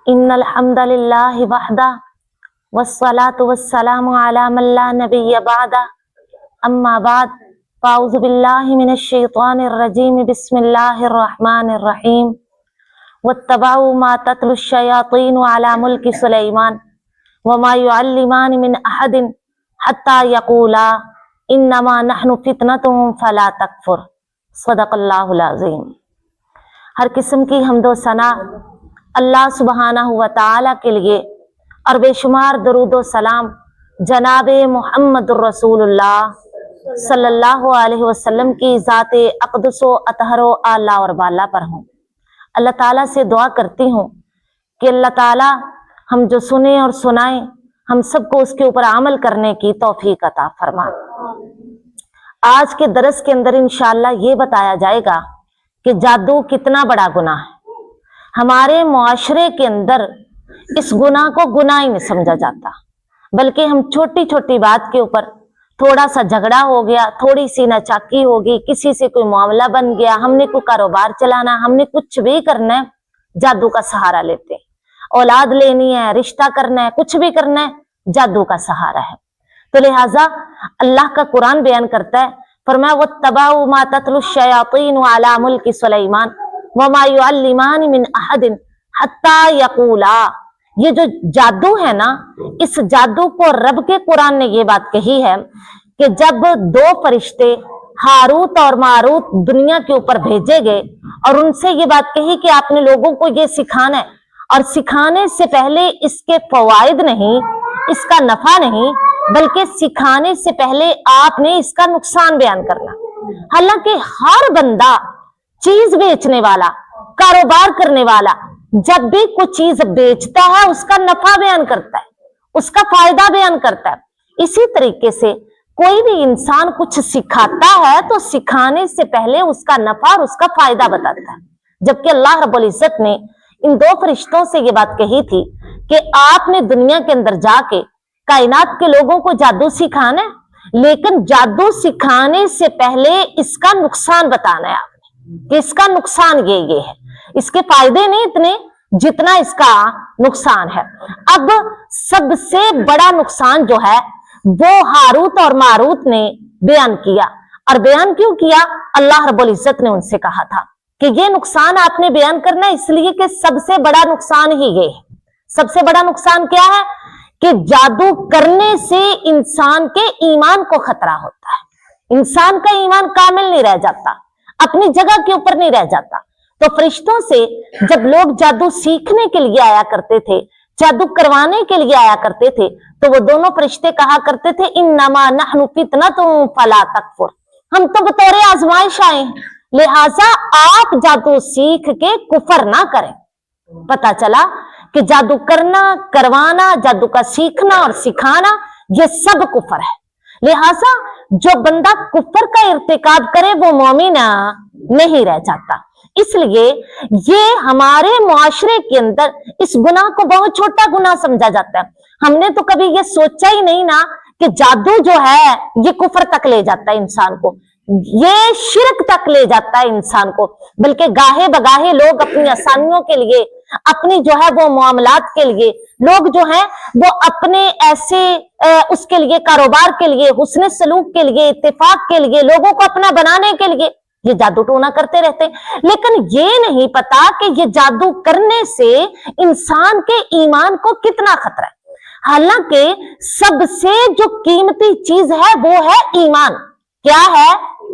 इन्नल हम्दलिल्लाहि वहदा वस्सलातु वस्सलामु अला मन ला नबिय्य बअदा अम्मा बाद फ़अऊज़ु बिल्लाहि मिनश शैतानिर रजीम बिस्मिल्लाहिर रहमानिर रहीम वत्तबअू मा तत्लुश शयातीनु अला मुल्कि सुलैमान वमा युअल्लिमानि मिन अहदिन हत्ता यक़ूला इन्नमा नहनु फितनतुन फला तकफुर। सदक़ल्लाहुल अज़ीम। हर किस्म की हम्दो सना अल्लाह सुब्हानहू व तआला के लिए और बेशुमार दरूदो सलाम जनाबे मुहम्मदुर रसूलुल्लाह सल्लल्लाहु अलैहि वसल्लम की ज़ाते अक़दसो अतहरो आला और बाला पर हूँ। अल्लाह ताला से दुआ करती हूँ कि अल्लाह ताला हम जो सुने और सुनाएं हम सबको उसके ऊपर अमल करने की तौफीक अता फरमाए। आज के दरस के अंदर इंशाअल्लाह ये बताया जाएगा कि जादू कितना बड़ा गुनाह है। हमारे मुआशरे के अंदर इस गुनाह को गुनाह ही नहीं समझा जाता, बल्कि हम छोटी छोटी बात के ऊपर थोड़ा सा झगड़ा हो गया, थोड़ी सी नाचाकी होगी, किसी से कोई मामला बन गया, हमने कोई कारोबार चलाना, हमने कुछ भी करना है, जादू का सहारा लेते हैं। औलाद लेनी है, रिश्ता करना है, कुछ भी करना है, जादू का सहारा है। तो लिहाजा अल्लाह का कुरान बयान करता है, फरमाया वत्तबअू मा तत्लुश शयातीनु अला मुल्कि सुलैमान वमा युअल्लिमानि मिन अहदिन हत्ता यक़ूला। ये जो जादू है ना, इस जादू को रब के कुरान ने ये बात कही है कि जब दो फरिश्ते हारूत और मारूत दुनिया के ऊपर भेजे गए और उनसे ये बात कही कि आपने लोगों को ये सिखाना है, और सिखाने से पहले इसके फवाइद नहीं, इसका नफा नहीं, बल्कि सिखाने से पहले आपने इसका नुकसान बयान करना। हालांकि हर बंदा, चीज बेचने वाला, कारोबार करने वाला, जब भी कोई चीज बेचता है उसका नफा बयान करता है, उसका फायदा बयान करता है। इसी तरीके से कोई भी इंसान कुछ सिखाता है तो सिखाने से पहले उसका नफा और उसका फायदा बताता है। जबकि अल्लाह रब्बुल इज्जत ने इन दो फरिश्तों से ये बात कही थी कि आपने दुनिया के अंदर जाके कायनात के लोगों को जादू सिखाना है, लेकिन जादू सिखाने से पहले इसका नुकसान बताना है आपने कि इसका नुकसान ये है, इसके फायदे नहीं इतने जितना इसका नुकसान है। अब सबसे बड़ा नुकसान जो है वो हारूत और मारूत ने बयान किया। और बयान क्यों किया? अल्लाह रब्बुल इज्जत ने उनसे कहा था कि ये नुकसान आपने बयान करना है, इसलिए कि सबसे बड़ा नुकसान ही ये है। सबसे बड़ा नुकसान क्या है कि जादू करने से इंसान के ईमान को खतरा होता है। इंसान का ईमान कामिल नहीं रह जाता, अपनी जगह के ऊपर नहीं रह जाता। तो फरिश्तों से जब लोग जादू सीखने के लिए आया करते थे, जादू करवाने के लिए आया करते थे, तो वो दोनों फरिश्ते कहा करते थे इन्नमा नहनु फितनतुन फला तकफुर, हम तो बतौर आजमाइश आए हैं, लिहाजा आप जादू सीख के कुफर ना करें। पता चला कि जादू करना, करवाना, जादू का सीखना और सिखाना ये सब कुफर है। लिहाजा जो बंदा कुफर का इर्तिकाब करे वो मोमिन नहीं रह जाता। इसलिए ये हमारे मुआशरे के अंदर इस गुनाह को बहुत छोटा गुनाह समझा जाता है। हमने तो कभी ये सोचा ही नहीं ना कि जादू जो है ये कुफर तक ले जाता है इंसान को, ये शिरक तक ले जाता है इंसान को। बल्कि गाहे बगाहे लोग अपनी आसानियों के लिए, अपनी जो है वो मामलात के लिए, लोग जो हैं वो अपने ऐसे उसके लिए, कारोबार के लिए, हुस्न सलूक के लिए, इत्तेफाक के लिए, लोगों को अपना बनाने के लिए ये जादू टोना करते रहते। लेकिन ये नहीं पता कि ये जादू करने से इंसान के ईमान को कितना खतरा है। हालांकि सबसे जो कीमती चीज है वो है ईमान। क्या है?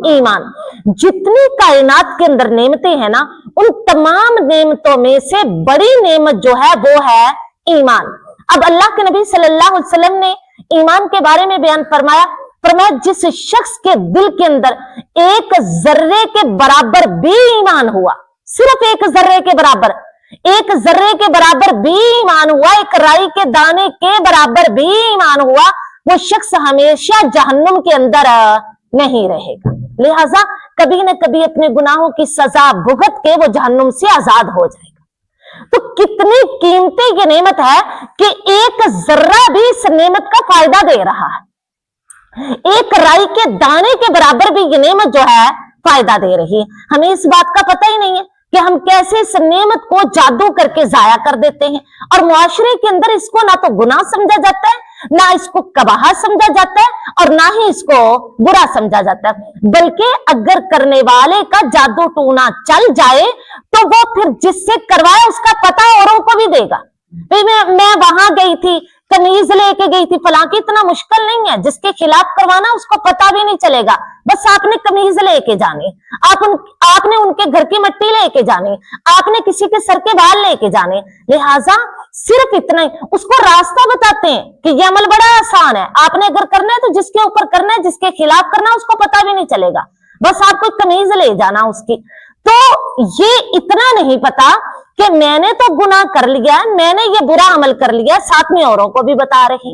ईमान। जितनी कायनात के अंदर नेमतें हैं ना, उन तमाम नेमतों में से बड़ी नेमत जो है वो है ईमान। अब अल्लाह के नबी सल्लल्लाहु अलैहि वसल्लम ने ईमान के बारे में बयान फरमाया, जिस शख्स के दिल के अंदर एक जर्रे के बराबर भी ईमान हुआ, सिर्फ एक जर्रे के बराबर, एक जर्रे के बराबर भी ईमान हुआ, एक राई के दाने के बराबर भी ईमान हुआ, वो शख्स हमेशा जहन्नुम के अंदर नहीं रहेगा। लिहाजा कभी न कभी अपने गुनाहों की सजा भुगत के वो जहन्नुम से आजाद हो जाएगा। तो कितनी कीमती ये नेमत है कि एक जर्रा भी इस नेमत का फायदा दे रहा है। एक राई के दाने के बराबर भी ये नेमत जो है फायदा दे रही है। हमें इस बात का पता ही नहीं है कि हम कैसे इस नेमत को जादू करके जाया कर देते हैं, और मुआशरे के अंदर इसको ना तो गुनाह समझा जाता है, ना इसको कबाहा समझा जाता है, और ना ही इसको बुरा समझा जाता है। बल्कि अगर करने वाले का जादू टूना चल जाए तो वो फिर जिससे करवाया उसका पता औरों को भी देगा। मैं वहां गई थी, कमीज लेके गई थी फलां की, इतना मुश्किल नहीं है, जिसके खिलाफ करवाना उसको पता भी नहीं चलेगा। बस आपने कमीज लेके जानी, आपने उनके घर की मिट्टी लेके जानी, आपने किसी के सर के बाल लेके जाने, लिहाजा सिर्फ इतना ही उसको रास्ता बताते हैं कि ये अमल बड़ा आसान है, आपने अगर करना है तो जिसके ऊपर करना है, जिसके खिलाफ करना है उसको पता भी नहीं चलेगा, बस आपको कमीज ले जाना उसकी। तो ये इतना नहीं पता कि मैंने तो गुनाह कर लिया, मैंने ये बुरा अमल कर लिया, साथ में औरों को भी बता रही।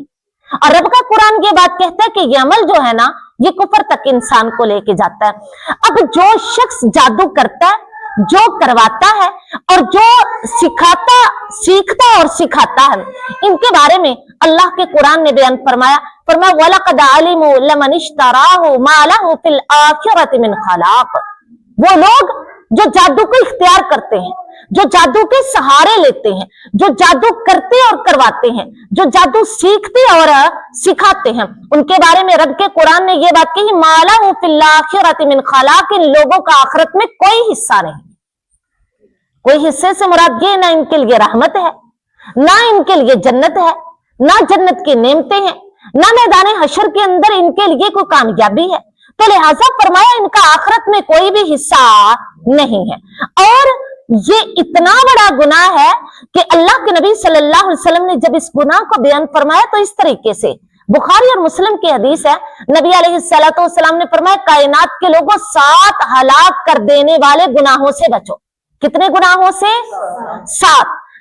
और रब का कुरान ये बात कहता है कि ये अमल जो है ना, ये कुफर तक इंसान को लेके जाता है। अब जो शख्स जादू करता है, जो करवाता है, और जो सीखता और सिखाता है, इनके बारे में अल्लाह के कुरान ने बयान फरमाया वलक़द अलिमू लमन इश्तराहु मा लहु फिल आखिरति मिन खलाक। वो लोग जो जादू को इख्तियार करते हैं, जो जादू के सहारे लेते हैं, जो जादू करते और करवाते हैं, जो जादू सीखते और सिखाते हैं, उनके बारे में रब के कुरान ने यह बात कही मा लहु फिल आखिरति मिन खलाक। इन लोगों का आखिरत में कोई हिस्सा नहीं। कोई हिस्से से मुराद ये ना इनके लिए रहमत है, ना इनके लिए जन्नत है, ना जन्नत की नेमतें हैं, ना मैदान हशर के अंदर इनके लिए कोई कामयाबी है। तो लिहाजा फरमाया इनका आखिरत में कोई भी हिस्सा नहीं है। और ये इतना बड़ा गुनाह है कि अल्लाह के नबी सल्लल्लाहु अलैहि वसल्लम ने जब इस गुनाह को बयान फरमाया तो इस तरीके से, बुखारी और मुस्लिम की हदीस है, नबी अलैहिस्सलातु वस्सलाम ने फरमाया कायनात के लोगों 7 हलाक कर देने वाले गुनाहों से बचो। कितने गुनाहों से?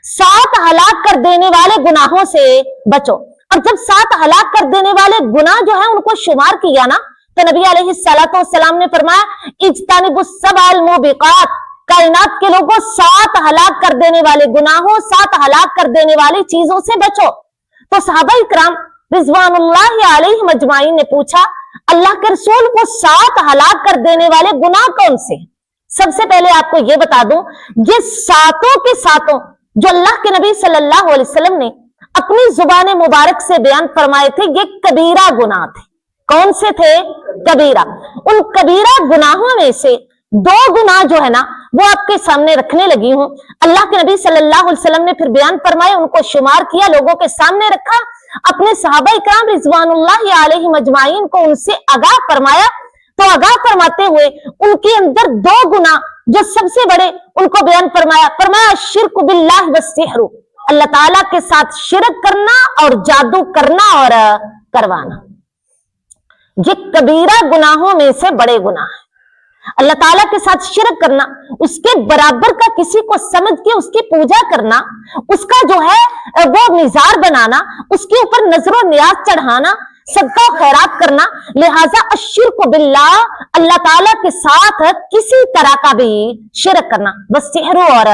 7 हलाक कर देने वाले गुनाहों से बचो। और जब 7 हलाक कर देने वाले गुनाह जो है उनको शुमार किया ना, तो नबी अलैहिस्सलातु वस्सलाम ने फरमाया इज्तनिबुस सबअल मुबिकात, कायनात के लोगों 7 हलाक कर देने वाले गुनाहों, 7 हलाक कर देने वाली चीजों से बचो। तो सहाबा इकराम रिजवानुल्लाहि अलैहिम अजमाइन ने पूछा अल्लाह के रसूल वो 7 हलाक कर देने वाले गुनाह कौन से? सबसे पहले आपको यह बता दूं, ये सातों के सातों जो अल्लाह के नबी सल्लल्लाहु अलैहि वसल्लम ने अपनी जुबान मुबारक से बयान फरमाए थे, ये कबीरा गुनाह थे। कौन से थे? कबीरा। उन कबीरा गुनाहों में से 2 गुनाह जो है ना वो आपके सामने रखने लगी हूं। अल्लाह के नबी सल्लल्लाहु अलैहि वसल्लम ने फिर बयान फरमाए, उनको शुमार किया, लोगों के सामने रखा, अपने सहाबा इकराम रिजवानुल्लाहि अलैहिम अजमाइन को उनसे आगाह फरमाया। तो आगाह फरमाते हुए उनके अंदर 2 गुनाह जो सबसे बड़े उनको बयान फरमाया शिर्क बिल्लाह व सिहर, अल्लाह ताला के साथ शिरक करना और जादू करना और करवाना। ये कबीरा गुनाहों में से बड़े गुनाह है। अल्लाह ताला के साथ शिरक करना, उसके बराबर का किसी को समझ के उसकी पूजा करना, उसका जो है वो निजार बनाना, उसके ऊपर नजरो नियाज चढ़ाना, सदका खैरात करना। लिहाजा अश्शिर्क बिल्लाह, अल्लाह ताला के साथ किसी तरह का भी शिरक करना, बस सिहरो और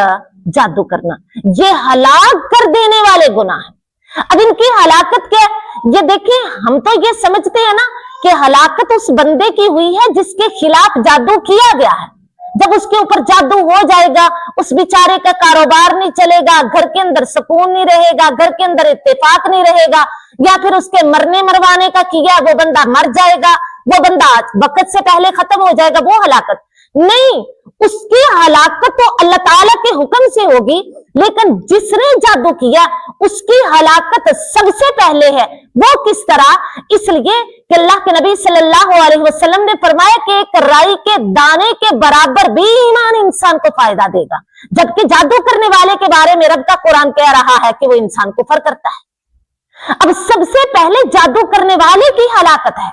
जादू करना, ये हलाक कर देने वाले गुनाह है। अब इनकी हलाकत क्या है ये देखिए, हम तो ये समझते हैं ना कि हलाकत उस बंदे की हुई है जिसके खिलाफ जादू किया गया है। जब उसके ऊपर जादू हो जाएगा, उस बेचारे का कारोबार नहीं चलेगा, घर के अंदर सुकून नहीं रहेगा, घर के अंदर इत्तेफाक नहीं रहेगा, या फिर उसके मरने मरवाने का किया वो बंदा मर जाएगा, वो बंदा वक्त से पहले खत्म हो जाएगा, वो हलाकत नहीं। उसकी हलाकत तो अल्लाह ताला के हुक्म से होगी, लेकिन जिसने जादू किया उसकी हलाकत सबसे पहले है। वो किस तरह? इसलिए कि अल्लाह के नबी सल्लल्लाहु अलैहि वसल्लम ने फरमाया कि एक राई के दाने के बराबर भी ईमान इंसान को फायदा देगा, जबकि जादू करने वाले के बारे में रब का कुरान कह रहा है कि वो इंसान कुफर करता है। अब सबसे पहले जादू करने वाले की हलाकत है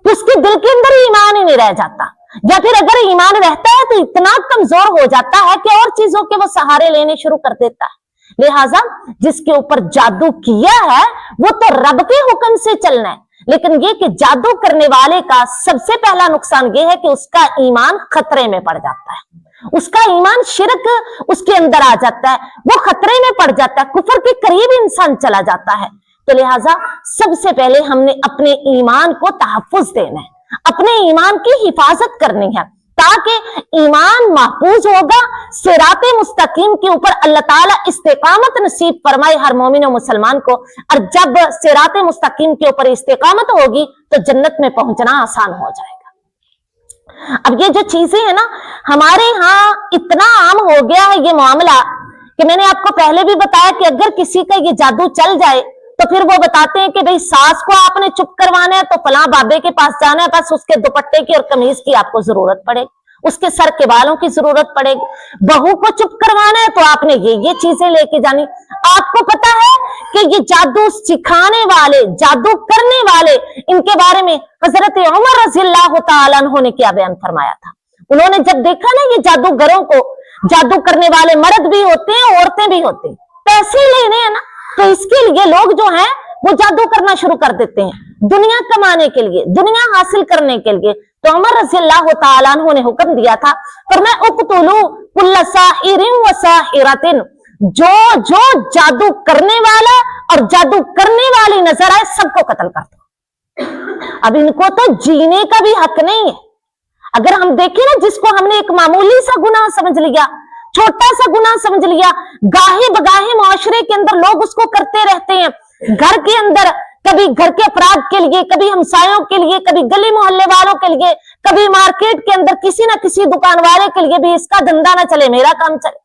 कि उसके दिल के अंदर ईमान ही नहीं रह जाता, या फिर अगर ईमान रहता है तो इतना कमजोर हो जाता है कि और चीजों के वो सहारे लेने शुरू कर देता है। लिहाजा जिसके ऊपर जादू किया है वो तो रब के हुक्म से चलना है, लेकिन ये कि जादू करने वाले का सबसे पहला नुकसान ये है कि उसका ईमान खतरे में पड़ जाता है, उसका ईमान शिरक उसके अंदर आ जाता है, वो खतरे में पड़ जाता है, कुफर के करीब इंसान चला जाता है। तो लिहाजा सबसे पहले हमने अपने ईमान को तहफ्फुज देना है, अपने ईमान की हिफाजत करनी है। ताकि ईमान महफूज होगा, सिराते मुस्तकीम के ऊपर अल्लाह ताला इस्तिकामत नसीब फरमाए हर मोमिन और मुसलमान को। और जब सिराते मुस्तकीम के ऊपर इस्तिकामत होगी तो जन्नत में पहुंचना आसान हो जाएगा। अब ये जो चीजें है ना, हमारे यहाँ इतना आम हो गया है ये मामला कि मैंने आपको पहले भी बताया कि अगर किसी का ये जादू चल जाए तो फिर वो बताते हैं कि भाई सास को आपने चुप करवाना है तो फलां बाबे के पास जाना है, बस उसके दुपट्टे की और कमीज की आपको जरूरत पड़ेगी, उसके सर के बालों की जरूरत पड़ेगी। बहू को चुप करवाना है तो आपने ये चीजें लेके जानी। आपको पता है कि ये जादू सिखाने वाले, जादू करने वाले, इनके बारे में हजरत उमर रज़ियल्लाहु ताला अन्हु ने क्या बयान फरमाया था। उन्होंने जब देखा ना ये जादूगरों को, जादू करने वाले मर्द भी होते हैं, औरतें भी होती हैं, पैसे लेने हैं ना, तो इसके लिए लोग जो हैं वो जादू करना शुरू कर देते हैं, दुनिया कमाने के लिए, दुनिया हासिल करने के लिए। तो उमर रज़ियल्लाहु ताला अन्हु ने हुक्म दिया था, फरमाया उक़्तुलू कुल्ल साहिरिन व साहिरतिन, जो जादू करने वाला और जादू करने वाली नजर आए सबको कत्ल कर दो। अब इनको तो जीने का भी हक नहीं है। अगर हम देखें ना, जिसको हमने एक मामूली सा गुनाह समझ लिया, छोटा सा गुनाह समझ लिया, गाहे बगाहे मुआशरे के अंदर लोग उसको करते रहते हैं, घर के अंदर कभी घर के अफराद के लिए, कभी हमसायों के लिए, कभी गली मोहल्ले वालों के लिए, कभी मार्केट के अंदर किसी ना किसी दुकान वाले के लिए भी इसका धंधा ना चले मेरा काम चले।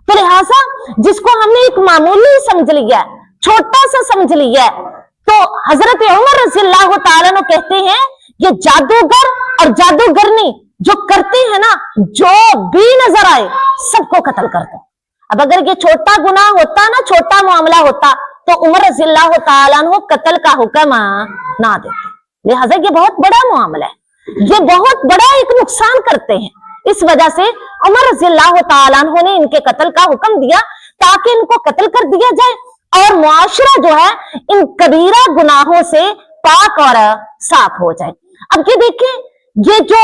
तो लिहाजा जिसको हमने एक मामूली समझ लिया, छोटा सा समझ लिया, तो हजरत उमर रज़ियल्लाहु ताला अन्हु कहते हैं ये जादूगर और जादूगरनी जो करते हैं ना, जो भी नजर आए सबको कत्ल कर दो। अब अगर ये छोटा गुनाह होता ना, छोटा मामला होता, तो उमर रज़ियल्लाहु ताला अन्हु कत्ल का हुक्म ना देते। लिहाजा ये बहुत बड़ा मामला है, ये बहुत बड़ा एक नुकसान करते हैं। इस वजह से उमर रज़ियल्लाहु ताला अन्हु ने इनके कत्ल का हुक्म दिया ताकि इनको कत्ल कर दिया जाए और मुआशरा जो है इन कबीरा गुनाहों से पाक और साफ हो जाए। अब ये देखिए, ये जो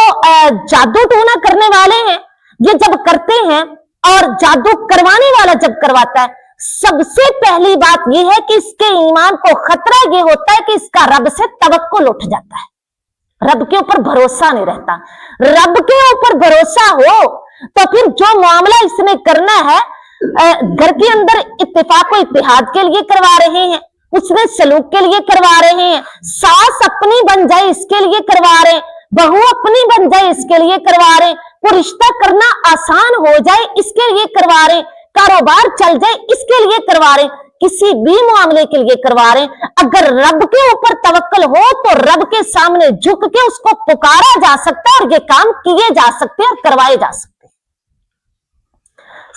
जादू टोना करने वाले हैं, ये जब करते हैं और जादू करवाने वाला जब करवाता है, सबसे पहली बात यह है कि इसके ईमान को खतरा ये होता है कि इसका रब से तवक्कुल उठ जाता है, रब के ऊपर भरोसा नहीं रहता। रब के ऊपर भरोसा हो तो फिर जो मामला इसने करना है, घर के अंदर इत्तेफाक व इत्तेहाद के लिए करवा रहे हैं, उसने सलूक के लिए करवा रहे हैं, सास अपनी बन जाए इसके लिए करवा रहे हैं, बहू अपनी बन जाए इसके लिए करवा रहे, वो रिश्ता करना आसान हो जाए इसके लिए करवा रहे, कारोबार चल जाए इसके लिए करवा रहे, किसी भी मामले के लिए करवा रहे। अगर रब के ऊपर तवक्कल हो तो रब के सामने झुक के उसको पुकारा जा सकता है और ये काम किए जा सकते हैं और करवाए जा सकते हैं।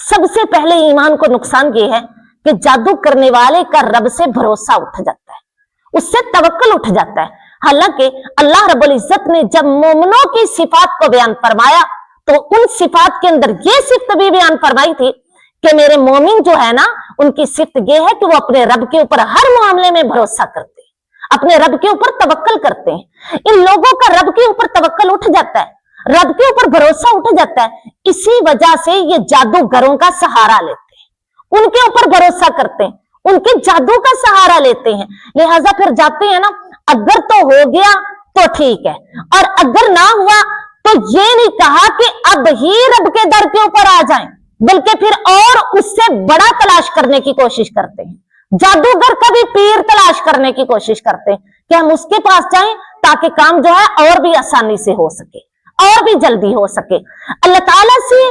सबसे पहले ईमान को नुकसान ये है कि जादू करने वाले का रब से भरोसा उठ जाता है, उससे तवक्कुल उठ जाता है। हालांकि अल्लाह रब्बुल इज्जत ने जब मोमिनों की सिफात को बयान फरमाया तो उन सिफात के अंदर ये सिफ्त भी बयान फरमाई थी कि मेरे मोमिन जो है ना, उनकी सिफ्त ये है कि वो अपने रब के ऊपर हर मामले में भरोसा करते हैं, अपने रब के ऊपर तवक्कुल करते हैं। इन लोगों का रब के ऊपर तवक्कुल उठ जाता है, रब के ऊपर भरोसा उठ जाता है। इसी वजह से ये जादूगरों का सहारा लेते हैं, उनके ऊपर भरोसा करते हैं, उनके जादू का सहारा लेते हैं। लिहाजा फिर जाते हैं ना, अगर तो हो गया तो ठीक है, और अगर ना हुआ तो ये नहीं कहा कि अब ही रब के दर के ऊपर आ जाएं, बल्कि फिर और उससे बड़ा तलाश करने की कोशिश करते हैं। जादूगर कभी पीर तलाश करने की कोशिश करते हैं कि हम उसके पास जाएं ताकि काम जो है और भी आसानी से हो सके, और भी जल्दी हो सके। अल्लाह ताला से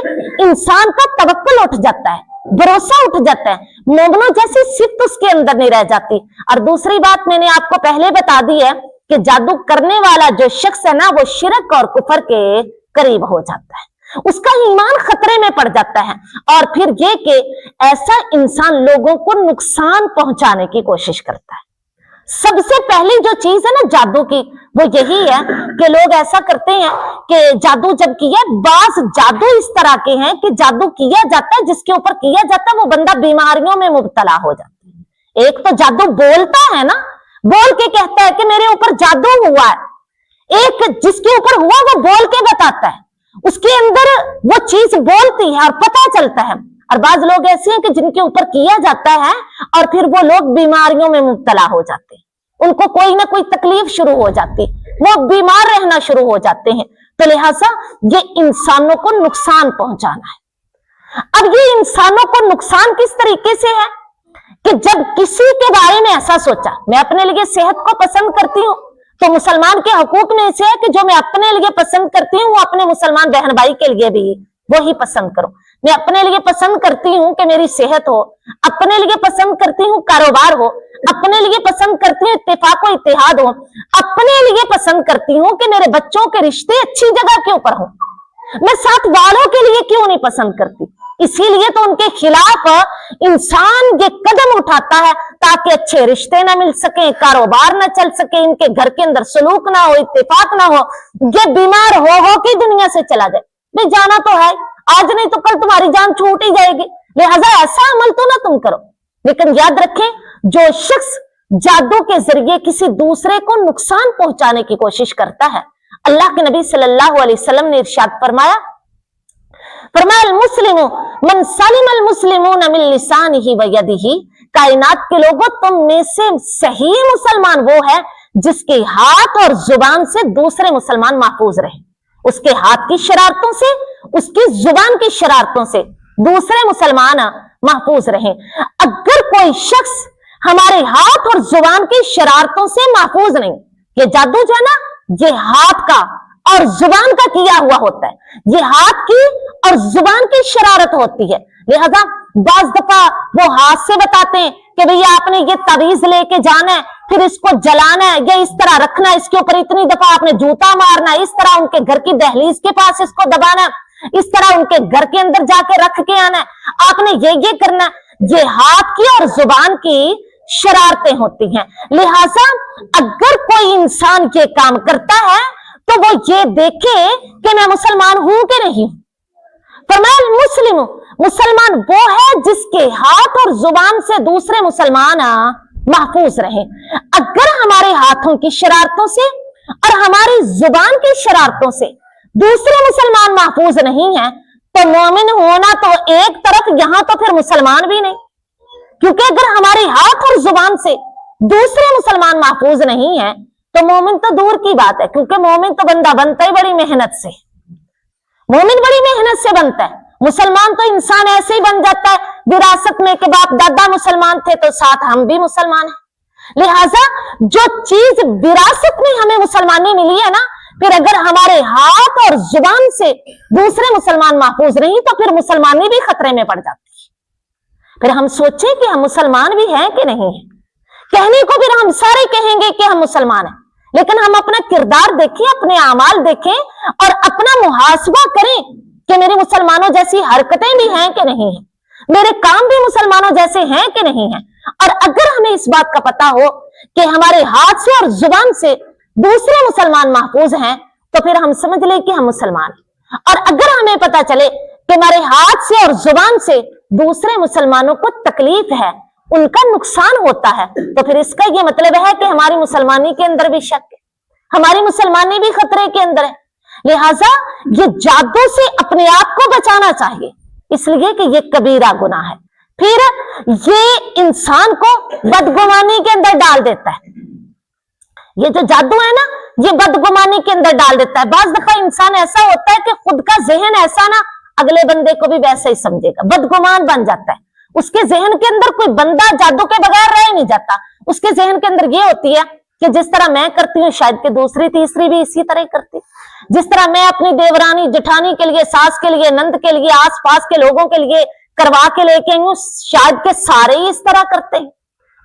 इंसान का तवक्कुल उठ जाता है, भरोसा उठ जाता है, मोमिनों जैसी सिफ्त उसके अंदर नहीं रह जाती। और दूसरी बात मैंने आपको पहले बता दी है कि जादू करने वाला जो शख्स है ना, वो शिरक और कुफर के करीब हो जाता है, उसका ईमान खतरे में पड़ जाता है। और फिर ये कि ऐसा इंसान लोगों को नुकसान पहुंचाने की कोशिश करता है। सबसे पहली जो चीज है ना जादू की, वो यही है कि लोग ऐसा करते हैं कि जादू जब किया, बास जादू इस तरह के हैं कि जादू किया जाता है, जिसके ऊपर किया जाता है वो बंदा बीमारियों में मुब्तला हो जाता है। एक तो जादू बोलता है ना, बोल के कहता है कि मेरे ऊपर जादू हुआ है। एक जिसके ऊपर हुआ वो बोल के बताता है, उसके अंदर वो चीज बोलती है और पता चलता है। और बाज लोग ऐसे हैं कि जिनके ऊपर किया जाता है और फिर वो लोग बीमारियों में मुब्तला हो जाते हैं, उनको कोई ना कोई तकलीफ शुरू हो जाती, वो बीमार रहना शुरू हो जाते हैं। तो लिहाजा ये इंसानों को नुकसान पहुंचाना है। अब ये इंसानों को नुकसान किस तरीके से है कि जब किसी के बारे में ऐसा सोचा, मैं अपने लिए सेहत को पसंद करती हूं, तो मुसलमान के हकूक में से है कि जो मैं अपने लिए पसंद करती हूँ वो अपने मुसलमान बहन भाई के लिए भी वही पसंद करो। मैं अपने लिए पसंद करती हूँ कि मेरी सेहत हो, अपने लिए पसंद करती हूँ कारोबार हो, अपने लिए पसंद करती हूँ इत्तेफाक व इत्तेहाद हो, अपने लिए पसंद करती हूँ कि मेरे बच्चों के रिश्ते अच्छी जगह के ऊपर हो। मैं साथ वालों के लिए क्यों नहीं पसंद करती? इसीलिए तो उनके खिलाफ इंसान ये कदम उठाता है ताकि अच्छे रिश्ते ना मिल सके, कारोबार ना चल सके, इनके घर के अंदर सलूक ना हो, इत्तेफाक ना हो, ये बीमार हो कि दुनिया से चला जाए। भाई जाना तो है, आज नहीं तो कल तुम्हारी जान छूट ही जाएगी, लिहाजा ऐसा अमल तो ना तुम करो। लेकिन याद रखें, जो शख्स जादू के जरिए किसी दूसरे को नुकसान पहुंचाने की कोशिश करता है, अल्लाह के नबी सल्लल्लाहु अलैहि वसल्लम ने इरशाद फरमाया अल मुस्लिमु मन सलिम अल मुस्लिमून मिन लिसानिही व यदिही, कायनात के लोगों तुम में से सही मुसलमान वो है जिसके हाथ और जुबान से दूसरे मुसलमान महफूज रहे। उसके हाथ की शरारतों से, उसकी जुबान की शरारतों से दूसरे मुसलमान महफूज रहे। अगर कोई शख्स हमारे हाथ और जुबान की शरारतों से महफूज नहीं, ये जादू जो है ना, ये हाथ का और जुबान का किया हुआ होता है, ये हाथ की और जुबान की शरारत होती है। लिहाजा बाज दफा वो हाथ से बताते हैं कि भैया आपने ये तावीज लेके जाना है, फिर इसको जलाना है, ये इस तरह रखना है, इसके ऊपर इतनी दफा आपने जूता मारना है, इस तरह उनके घर की दहलीज के पास इसको दबाना है, इस तरह उनके घर के अंदर जाके रख के आना है, आपने ये करना है। ये हाथ की और जुबान की शरारतें होती हैं। लिहाजा अगर कोई इंसान ये काम करता है तो वो ये देखे कि मैं मुसलमान हूं कि नहीं। फरमाया मुस्लिम, मुसलमान वो है जिसके हाथ और जुबान से दूसरे मुसलमान महफूज रहे। अगर हमारे हाथों की शरारतों से और हमारी जुबान की शरारतों से दूसरे मुसलमान महफूज नहीं है तो मोमिन होना तो एक तरफ, यहां तो फिर मुसलमान भी नहीं, क्योंकि अगर हमारे हाथ और जुबान से दूसरे मुसलमान महफूज नहीं है तो मोमिन तो दूर की बात है, क्योंकि मोमिन तो बंदा बनता ही बड़ी मेहनत से, मोमिन बड़ी मेहनत से बनता है। मुसलमान तो इंसान ऐसे ही बन जाता है विरासत में कि बाप दादा मुसलमान थे तो साथ हम भी मुसलमान हैं। लिहाजा जो चीज विरासत में हमें मुसलमानी मिली है ना, फिर अगर हमारे हाथ और जुबान से दूसरे मुसलमान महफूज नहीं तो फिर मुसलमानी भी खतरे में पड़ जाती है। फिर हम सोचें कि हम मुसलमान भी हैं कि नहीं है। कहने को फिर हम सारे कहेंगे कि हम मुसलमान हैं, लेकिन हम अपना किरदार देखें, अपने आमाल देखें और अपना मुहासबा करें कि मेरे मुसलमानों जैसी हरकतें भी हैं कि नहीं है, मेरे काम भी मुसलमानों जैसे हैं कि नहीं है। और अगर हमें इस बात का पता हो कि हमारे हाथ से और जुबान से दूसरे मुसलमान महफूज हैं तो फिर हम समझ लें कि हम मुसलमान हैं। और अगर हमें पता चले कि हमारे हाथ से और जुबान से दूसरे मुसलमानों को तकलीफ है, उनका नुकसान होता है, तो फिर इसका ये मतलब है कि हमारी मुसलमानी के अंदर भी शक है, हमारी मुसलमानी भी खतरे के अंदर है। लिहाजा ये जादू से अपने आप को बचाना चाहिए, इसलिए कि ये कबीरा गुनाह है। फिर ये इंसान को बदगुमानी के अंदर डाल देता है। ये जो जादू है ना, ये बदगुमानी के अंदर डाल देता है। बाज दफा इंसान ऐसा होता है कि खुद का जहन ऐसा ना, अगले बंदे को भी वैसा ही समझेगा, बदगुमान बन जाता है। उसके जहन के अंदर कोई बंदा जादू के बगैर रह नहीं जाता। उसके जहन के अंदर ये होती है कि जिस तरह मैं करती हूँ शायद कि दूसरी तीसरी भी इसी तरह करती, जिस तरह मैं अपनी देवरानी जेठानी के लिए, सास के लिए, नंद के लिए, आस पास के लोगों के लिए करवा के लेके आई हूँ, शायद के सारे ही इस तरह करते हैं।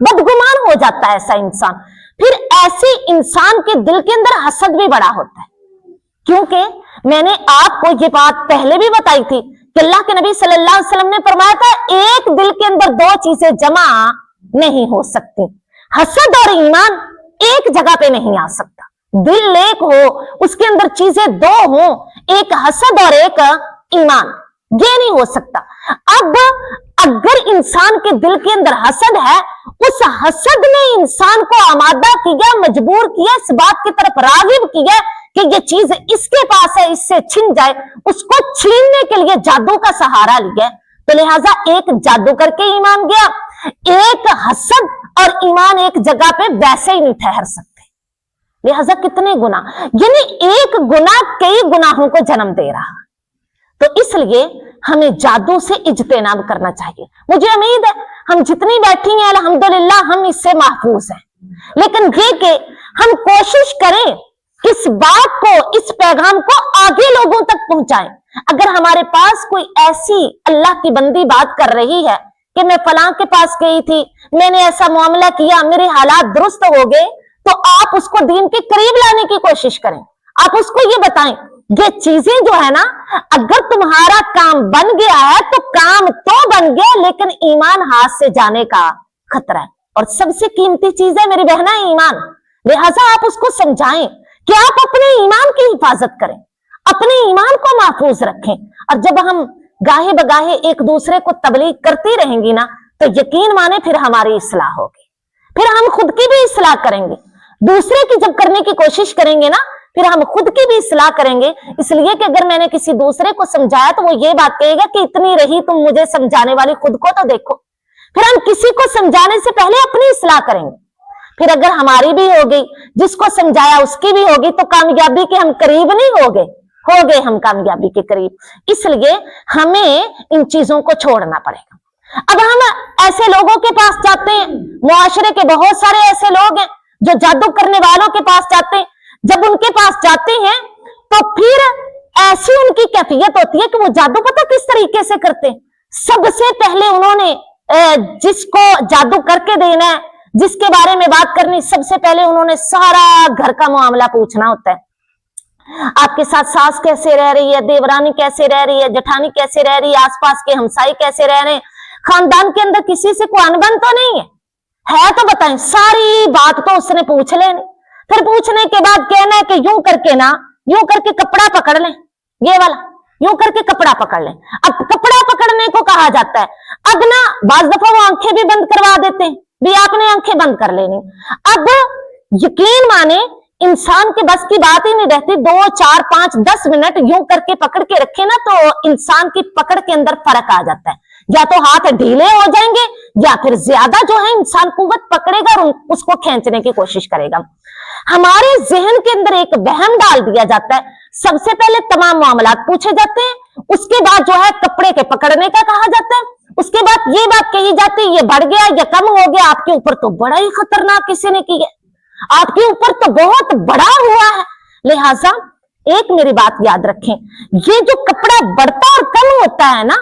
बदगुमान हो जाता है ऐसा इंसान। फिर ऐसे इंसान के दिल के अंदर हसद भी बड़ा होता है, क्योंकि मैंने आपको ये बात पहले भी बताई थी कि अल्लाह के नबी सल्लल्लाहु अलैहि वसल्लम ने फरमाया था एक दिल के अंदर दो चीजें जमा नहीं हो सकती, हसद और ईमान एक जगह पे नहीं आ सकता। दिल एक हो, उसके अंदर चीजें दो हो, एक हसद और एक ईमान, ये नहीं हो सकता। अब अगर इंसान के दिल के अंदर हसद है, उस हसद ने इंसान को आमादा किया, मजबूर किया, इस बात की तरफ रागिब किया कि ये चीज इसके पास है, इससे छिन जाए, उसको छीनने के लिए जादू का सहारा लिया। तो लिहाजा एक जादू करके ईमान गया, एक हसद और ईमान एक जगह पे वैसे ही नहीं ठहर सकते। लिहाजा कितने गुना, यानी एक गुना कई गुनाहों को जन्म दे रहा। तो इसलिए हमें जादू से इज्तिनाब करना चाहिए। मुझे उम्मीद है हम जितनी बैठी हैं अल्हम्दुलिल्लाह हम इससे महफूज हैं, लेकिन ये कि हम कोशिश करें इस बात को, इस पैगाम को आगे लोगों तक पहुंचाएं। अगर हमारे पास कोई ऐसी अल्लाह की बंदी बात कर रही है कि मैं फलां के पास गई थी, मैंने ऐसा मामला किया, मेरे हालात दुरुस्त हो गए, तो आप उसको दीन के करीब लाने की कोशिश करें। आप उसको ये बताएं, ये चीजें जो है ना, अगर तुम्हारा काम बन गया है तो काम तो बन गया, लेकिन ईमान हाथ से जाने का खतरा है। और सबसे कीमती चीज है मेरी बहना ईमान। लिहाजा आप उसको समझाएं कि आप अपने ईमान की हिफाजत करें, अपने ईमान को महफूज रखें। और जब हम गाहे बगाहे एक दूसरे को तबलीग करती रहेंगी ना, तो यकीन माने फिर हमारी इस्लाह होगी, फिर हम खुद की भी इस्लाह करेंगे। दूसरे की जब करने की कोशिश करेंगे ना, फिर हम खुद की भी इस्लाह करेंगे। इसलिए कि अगर मैंने किसी दूसरे को समझाया तो वो ये बात कहेगा कि इतनी रही तुम मुझे समझाने वाली, खुद को तो देखो। फिर हम किसी को समझाने से पहले अपनी इस्लाह करेंगे। फिर अगर हमारी भी हो गई, जिसको समझाया उसकी भी होगी, तो कामयाबी के हम करीब नहीं हो गए हम कामयाबी के करीब। इसलिए हमें इन चीजों को छोड़ना पड़ेगा। अब हम ऐसे लोगों के पास जाते हैं, मुआशरे के बहुत सारे ऐसे लोग हैं जो जादू करने वालों के पास जाते हैं। जब उनके पास जाते हैं तो फिर ऐसी उनकी कैफियत होती है कि वो जादू पता किस तरीके से करते हैं। सबसे पहले उन्होंने जिसको जादू करके देना है, जिसके बारे में बात करनी, सबसे पहले उन्होंने सारा घर का मामला पूछना होता है। आपके साथ सास कैसे रह रही है, देवरानी कैसे रह रही है, जेठानी कैसे रह रही है, आसपास के हमसाई कैसे रह रहे हैं, खानदान के अंदर किसी से कोई अनबन तो नहीं है तो बताएं। सारी बात तो उसने पूछ लेनी। फिर पूछने के बाद कहना है कि यूं करके कपड़ा पकड़ लें, ये वाला यूं करके कपड़ा पकड़ लें। अब कपड़ा पकड़ने को कहा जाता है। अब ना बाज दफा वो आंखें भी बंद करवा देते हैं, भी आपने आंखें बंद कर लेनी। अब यकीन माने इंसान के बस की बात ही नहीं रहती। 2, 4, 5, 10 मिनट यूं करके पकड़ के रखे ना, तो इंसान की पकड़ के अंदर फर्क आ जाता है। या तो हाथ ढीले हो जाएंगे, या फिर ज्यादा जो है इंसान कुव्वत पकड़ेगा और उसको खींचने की कोशिश करेगा। हमारे जहन के अंदर एक वहम डाल दिया जाता है। सबसे पहले तमाम मामलात पूछे जाते हैं, उसके बाद जो है कपड़े के पकड़ने का कहा जाता है, उसके बाद ये बात कही जाती है ये बढ़ गया या कम हो गया, आपके ऊपर तो बड़ा ही खतरनाक किसी ने की है, आपके ऊपर तो बहुत बड़ा हुआ है। लिहाजा एक मेरी बात याद रखें, ये जो कपड़ा बढ़ता और कम होता है ना,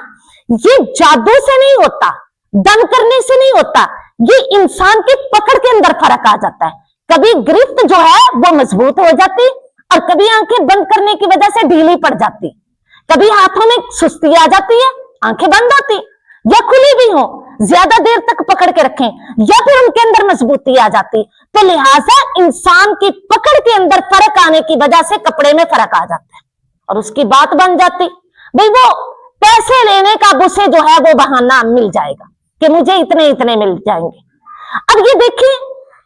ये जादू से नहीं होता, दम करने से नहीं होता, ये इंसान की पकड़ के अंदर फर्क आ जाता है। कभी गिरफ्त जो है वो मजबूत हो जाती और कभी आंखें बंद करने की वजह से ढीली पड़ जाती, कभी हाथों में सुस्ती आ जाती है, आंखें बंद होती या खुली भी हो, ज्यादा देर तक पकड़ के रखें, या फिर उनके अंदर मजबूती आ जाती। तो लिहाजा इंसान की पकड़ के अंदर फर्क आने की वजह से कपड़े में फर्क आ जाता है और उसकी बात बन जाती। भाई वो पैसे लेने का उसे जो है वो बहाना मिल जाएगा कि मुझे इतने इतने मिल जाएंगे। अब ये देखिए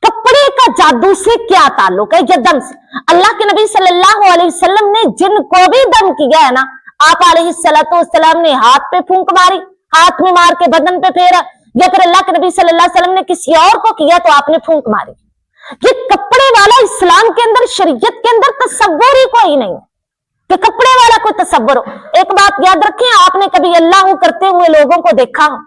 कपड़े का जादू से क्या ताल्लुक है, ये दम से। अल्लाह के नबी सल्लल्लाहु अलैहि वसल्लम ने जिनको भी दम किया है ना, आप अलैहिस्सलातु वस्सलाम ने हाथ पे फूंक मारी, हाथ में मार के बदन पे फेरा, या फिर अल्लाह के नबी सल्लल्लाहु अलैहि वसल्लम ने किसी और को किया तो आपने फूंक मारी। ये कपड़े वाला इस्लाम के अंदर, शरीयत के अंदर तसव्वुर ही कोई नहीं कि कपड़े वाला कोई तसव्वुर हो। एक बात याद रखें, आपने कभी अल्लाह करते हुए लोगों को देखा हो,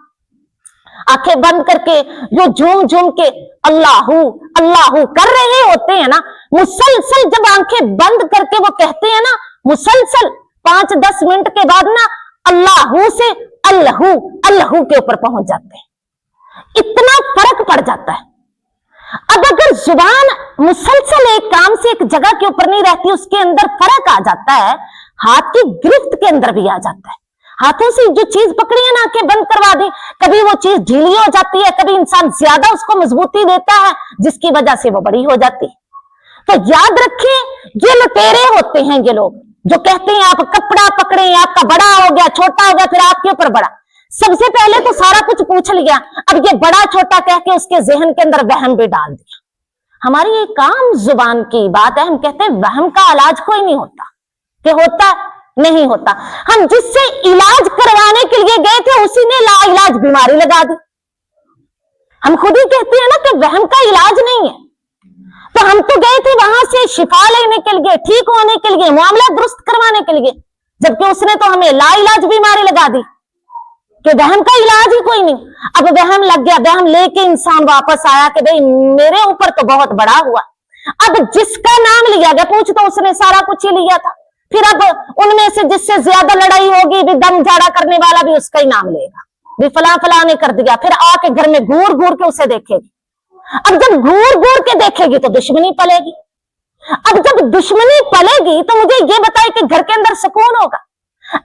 आंखें बंद करके जो झूम झूम के अल्लाहू अल्लाहू कर रहे होते हैं ना, मुसलसल जब आंखें बंद करके वो कहते हैं ना, मुसलसल 5-10 मिनट के बाद ना अल्लाहू से अल्लाहू अल्लाहू के ऊपर पहुंच जाते हैं, इतना फर्क पड़ जाता है। अब अगर जुबान मुसलसल एक काम से एक जगह के ऊपर नहीं रहती, उसके अंदर फर्क आ जाता है, हाथ की गिरफ्त के अंदर भी आ जाता है। हाथों से जो चीज पकड़ी है ना, आंखें बंद करवा दी, कभी वो चीज ढीली हो जाती है, कभी इंसान ज्यादा उसको मजबूती देता है जिसकी वजह से वो बड़ी हो जाती है। तो याद रखें, ये लुटेरे होते हैं ये लोग जो कहते हैं आप कपड़ा पकड़े, आपका बड़ा हो गया, छोटा हो गया, फिर आपके ऊपर बड़ा। सबसे पहले तो सारा कुछ पूछ लिया, अब ये बड़ा छोटा कह के उसके जहन के अंदर वहम भी डाल दिया। हमारी ये काम जुबान की बात है, हम कहते हैं वहम का इलाज कोई नहीं होता, कि होता नहीं होता। हम जिससे इलाज करवाने के लिए गए थे उसी ने लाइलाज बीमारी लगा दी। हम खुद ही कहते हैं ना कि वहम का इलाज नहीं है। तो हम तो गए थे वहां से शिफा लेने के लिए, ठीक होने के लिए, मामला दुरुस्त करवाने के लिए, जबकि उसने तो हमें लाइलाज बीमारी लगा दी कि वहम का इलाज ही कोई नहीं। अब वहम लग गया, वहम लेके इंसान वापस आया कि भाई मेरे ऊपर तो बहुत बड़ा हुआ। अब जिसका नाम लिया गया, पूछ तो उसने सारा कुछ ही लिया था, फिर अब उनमें से जिससे ज्यादा लड़ाई होगी भी दम झाड़ा करने वाला भी उसका ही नाम लेगा, भी फला फला ने कर दिया, फिर आके घर में घूर घूर के उसे देखेगी। अब जब घूर घूर के देखेगी तो दुश्मनी पलेगी। अब जब दुश्मनी पलेगी तो मुझे ये बताए कि घर के अंदर सुकून होगा।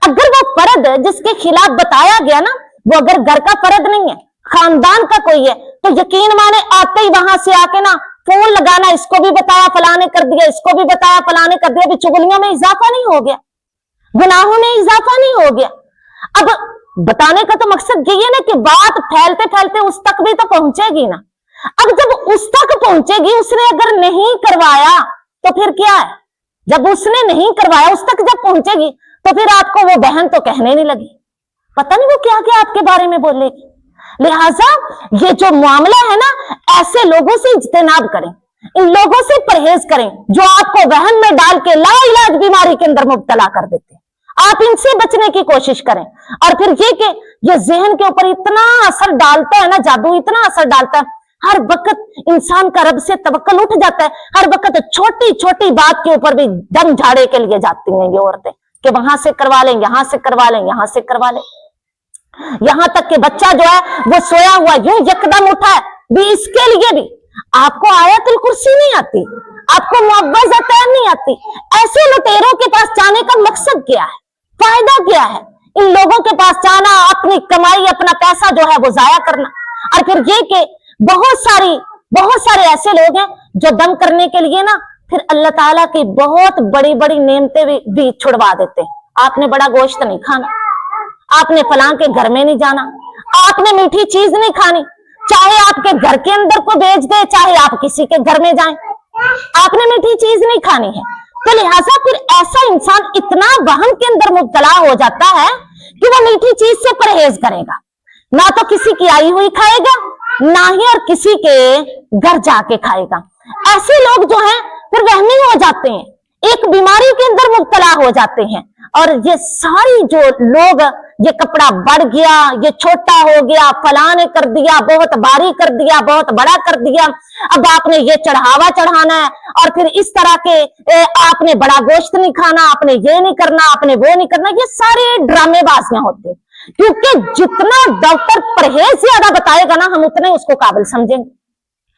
अगर वो फर्द जिसके खिलाफ बताया गया ना, वो अगर घर का फर्द नहीं है, खानदान का कोई है, तो यकीन माने आते ही वहां से आके ना फोन लगाना, इसको भी बताया फलाने कर दिया, इसको भी बताया फलाने कर दिया, भी चुगलियों में इजाफा नहीं हो गया, गुनाहों में इजाफा नहीं हो गया। अब बताने का तो मकसद यही है ना कि बात फैलते फैलते उस तक भी तो पहुंचेगी ना। अब जब उस तक पहुंचेगी, उसने अगर नहीं करवाया तो फिर क्या है, जब उसने नहीं करवाया उस तक जब पहुंचेगी तो फिर आपको वो बहन तो कहने नहीं लगी, पता नहीं वो क्या क्या आपके बारे में बोलेगी। लिहाजा ये जो मामला है ना, ऐसे लोगों से इज्तिनाब करें, इन लोगों से परहेज करें जो आपको वहम में डाल के लाइलाज बीमारी के अंदर मुब्तला कर देते हैं। आप इनसे बचने की कोशिश करें। और फिर ये कि ये जहन के ऊपर इतना असर डालता है ना, जादू इतना असर डालता है, हर वक्त इंसान का रब से तवक्कुल उठ जाता है। हर वक्त छोटी छोटी बात के ऊपर भी दम झाड़े के लिए जाती हैं ये औरतें कि वहां से करवा लें, यहां से करवा लें, यहां से करवा लें। यहां तक कि बच्चा जो है वो सोया हुआ यूं यकदम उठा है भी, इसके लिए भी आपको आयतुल कुर्सी नहीं आती, आपको मुअव्वज़तैन नहीं आती। ऐसे लुटेरों के पास जाने का मकसद क्या है, फायदा क्या है? इन लोगों के पास जाना, अपनी कमाई, अपना पैसा जो है वो जाया करना। और फिर ये कि बहुत सारे ऐसे लोग हैं जो दम करने के लिए ना फिर अल्लाह ताला की बहुत बड़ी बड़ी नेमतें भी छुड़वा देते हैं। आपने बड़ा गोश्त नहीं खाना, आपने फलां के घर में नहीं जाना, आपने मीठी चीज नहीं खानी, चाहे आपके घर के अंदर को भेज दे, चाहे आप किसी के घर में जाएं, आपने मीठी चीज नहीं खानी है। तो लिहाजा फिर ऐसा इंसान इतना वहम के अंदर मुब्तला हो जाता है कि वो मीठी चीज से परहेज करेगा, ना तो किसी की आई हुई खाएगा, ना ही और किसी के घर जाके खाएगा। ऐसे लोग जो हैं फिर वहमी हो जाते हैं, एक बीमारी के अंदर मुब्तला हो जाते हैं। और ये सारी जो लोग, ये कपड़ा बढ़ गया, ये छोटा हो गया, फलां ने कर दिया, बहुत भारी कर दिया, बहुत बड़ा कर दिया, अब आपने ये चढ़ावा चढ़ाना है, और फिर इस तरह के आपने बड़ा गोश्त नहीं खाना, आपने ये नहीं करना, आपने वो नहीं करना, ये सारे ड्रामेबाजियां होती हैं। क्योंकि जितना डॉक्टर परहेज ज्यादा बताएगा ना, हम उतने उसको काबिल समझेंगे।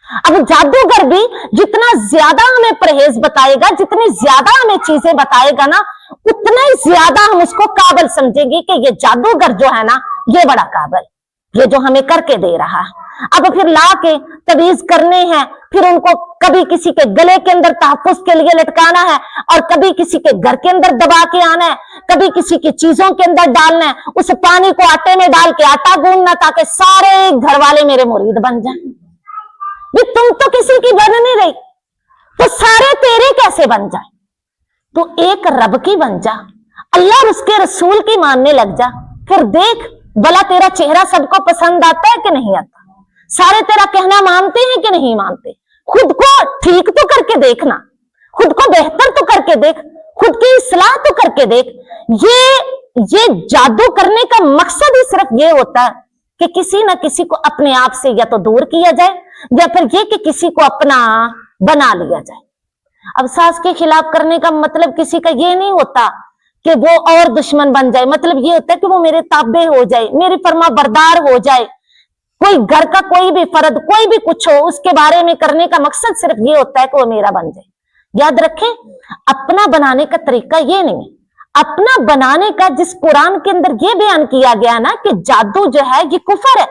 अब जादूगर भी जितना ज्यादा हमें परहेज बताएगा, जितनी ज्यादा हमें चीजें बताएगा ना, उतना ही ज्यादा हम उसको काबिल समझेंगे कि ये जादूगर जो है ना, ये बड़ा काबिल, ये जो हमें करके दे रहा है। अब फिर ला के तवीज करने हैं, फिर उनको कभी किसी के गले के अंदर तहफ्फुज के लिए लटकाना है, और कभी किसी के घर के अंदर दबा के आना है, कभी किसी की चीजों के अंदर डालना है, उस पानी को आटे में डाल के आटा गूंदना ताकि सारे घर वाले मेरे मुरीद बन जाएं। तुम तो किसी की बन नहीं रही, तो सारे तेरे कैसे बन जाए? तो एक रब की बन जा, अल्लाह और उसके रसूल की मानने लग जा, फिर देख भला तेरा चेहरा सबको पसंद आता है कि नहीं आता, सारे तेरा कहना मानते हैं कि नहीं मानते। खुद को ठीक तो करके देखना, खुद को बेहतर तो करके देख, खुद की इस्लाह तो करके देख। ये जादू करने का मकसद ही सिर्फ ये होता है कि किसी ना किसी को अपने आप से या तो दूर किया जाए, या फिर ये कि किसी को अपना बना लिया जाए। अब सास के खिलाफ करने का मतलब किसी का ये नहीं होता कि वो और दुश्मन बन जाए, मतलब ये होता है कि वो मेरे ताबे हो जाए, मेरी फरमा बरदार हो जाए। कोई घर का कोई भी फर्द, कोई भी कुछ हो, उसके बारे में करने का मकसद सिर्फ ये होता है कि वो मेरा बन जाए। याद रखें, अपना बनाने का तरीका ये नहीं है। अपना बनाने का जिस कुरान के अंदर ये बयान किया गया ना कि जादू जो है ये कुफर है,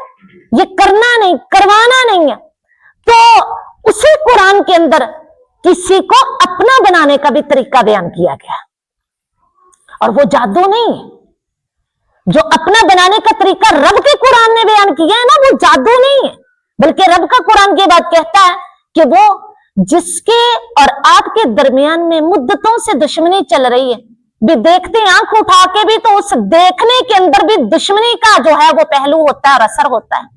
ये करना नहीं, करवाना नहीं है, तो उसी कुरान के अंदर किसी को अपना बनाने का भी तरीका बयान किया गया, और वो जादू नहीं है। जो अपना बनाने का तरीका रब के कुरान ने बयान किया है ना, वो जादू नहीं है, बल्कि रब का कुरान ये बात कहता है कि वो जिसके और आपके दरमियान में मुद्दतों से दुश्मनी चल रही है, भी देखते आंख उठा के भी, तो उस देखने के अंदर भी दुश्मनी का जो है वो पहलू होता है और असर होता है।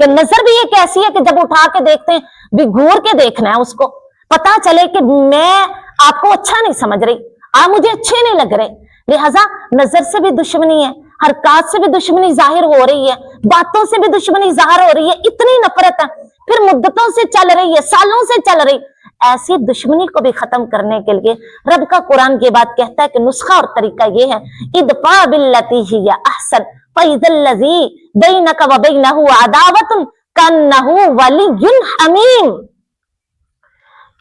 कि नजर भी एक ऐसी है कि जब उठा के देखते हैं भी घूर के देखना है उसको, पता चले कि मैं आपको अच्छा नहीं समझ रही, आप मुझे अच्छे नहीं लग रहे, लिहाजा नजर से भी दुश्मनी है, हरकत से भी दुश्मनी जाहिर हो रही है, बातों से भी दुश्मनी जाहिर हो रही है, इतनी नफरत है, फिर मुद्दतों से चल रही है, सालों से चल रही। ऐसी दुश्मनी को भी खत्म करने के लिए रब का कुरान ये बात कहता है कि नुस्खा और तरीका ये है, इदफा बिल्लती हिया अहसन फइज़ल्लज़ी बैनका व बैनहु अदावतुन कन्नहु वलियुन हमीम।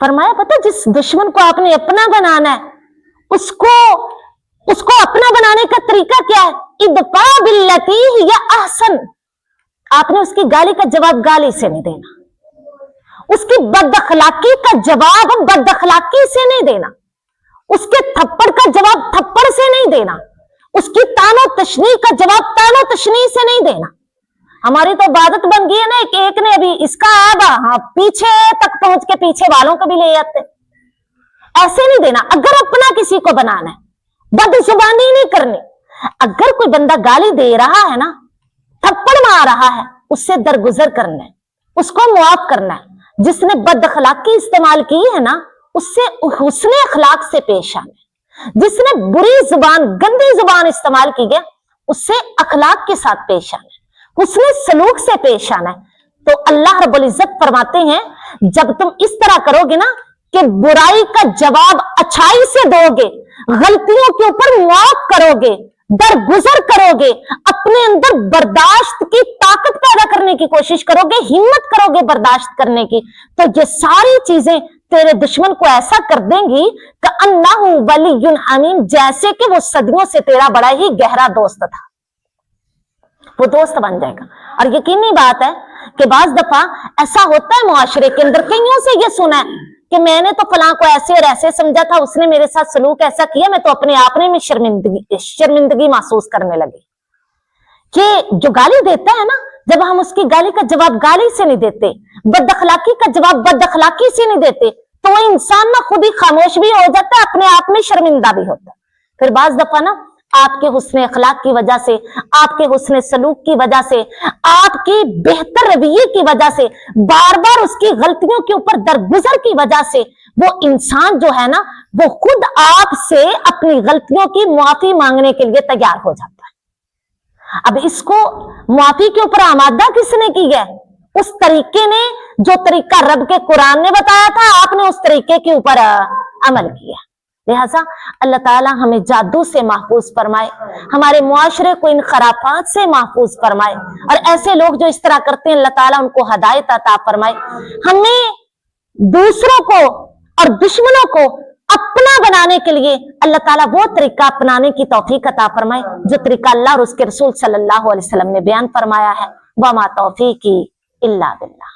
फरमाया पता, जिस दुश्मन को आपने अपना बनाना है उसको अपना बनाने का तरीका क्या है? इदफा बिल्लती हिया अहसन। आपने उसकी गाली का जवाब गाली से नहीं देना, उसकी बदअखलाकी का जवाब बदअखलाकी से नहीं देना, उसके थप्पड़ का जवाब थप्पड़ से नहीं देना, उसकी तानो तशनी का जवाब तानो तशनी से नहीं देना। हमारी तो आदत बन गई है ना कि एक ने अभी इसका आबा, हाँ, पीछे तक पहुंच के पीछे वालों को भी ले जाते। ऐसे नहीं देना। अगर अपना किसी को बनाना है, बदजुबानी नहीं करनी। अगर कोई बंदा गाली दे रहा है ना, थप्पड़ मार रहा है, उससे दरगुजर करना है, उसको मुआफ करना है। जिसने बदअखलाकी इस्तेमाल की है ना, उससे हुस्ने अखलाक से पेश आना है। जिसने बुरी जुबान, गंदी जुबान इस्तेमाल की है, उससे अखलाक के साथ पेश आना है, हुस्ने सलूक से पेश आना है। तो अल्लाह रब्बुल इज्जत फरमाते हैं, जब तुम इस तरह करोगे ना कि बुराई का जवाब अच्छाई से दोगे, गलतियों के ऊपर मुआफ करोगे, दरगुजर करोगे, अपने अंदर बर्दाश्त की ताकत पैदा करने की कोशिश करोगे, हिम्मत करोगे बर्दाश्त करने की, तो ये सारी चीजें तेरे दुश्मन को ऐसा कर देंगी कि अन्नहु वलियुन हमीम, जैसे कि वो सदियों से तेरा बड़ा ही गहरा दोस्त था, वो दोस्त बन जाएगा। और यकीनी बात है कि बाज दफा ऐसा होता है मुआशरे के अंदर, कईयों से ये सुना है कि मैंने तो फलां को ऐसे और ऐसे समझा था, उसने मेरे साथ सलूक ऐसा किया, मैं तो अपने आप में शर्मिंदगी महसूस करने लगी। कि जो गाली देता है ना, जब हम उसकी गाली का जवाब गाली से नहीं देते, बदअखलाकी का जवाब बदअखलाकी से नहीं देते, तो वो इंसान ना खुद ही खामोश भी हो जाता है, अपने आप में शर्मिंदा भी होता है। फिर बाज दफा ना आपके हुस्ने अखलाक की वजह से, आपके हुस्ने सलूक की वजह से, आपकी बेहतर रवैये की वजह से, बार बार उसकी गलतियों के ऊपर दरगुजर की वजह से, वो इंसान जो है ना, वो खुद आपसे अपनी गलतियों की मुआफी मांगने के लिए तैयार हो जाता है। अब इसको मुआफी के ऊपर आमादा किसने की है? उस तरीके ने, जो तरीका रब के कुरान ने बताया था, आपने उस तरीके के ऊपर अमल किया। लिहाजा अल्लाह ताला हमें जादू से महफूज फरमाए, हमारे मुआशरे को इन खराफात से महफूज फरमाए, और ऐसे लोग जो इस तरह करते हैं, अल्लाह ताला उनको हदायत अता फरमाए। हमें दूसरों को और दुश्मनों को अपना बनाने के लिए अल्लाह ताला वो तरीका अपनाने की तौफीक अता फरमाए जो तरीका अल्लाह और उसके रसूल सल्लल्लाहु अलैहि वसल्लम ने बयान फरमाया है। वमा तौफीकी इल्ला बिल्लाह।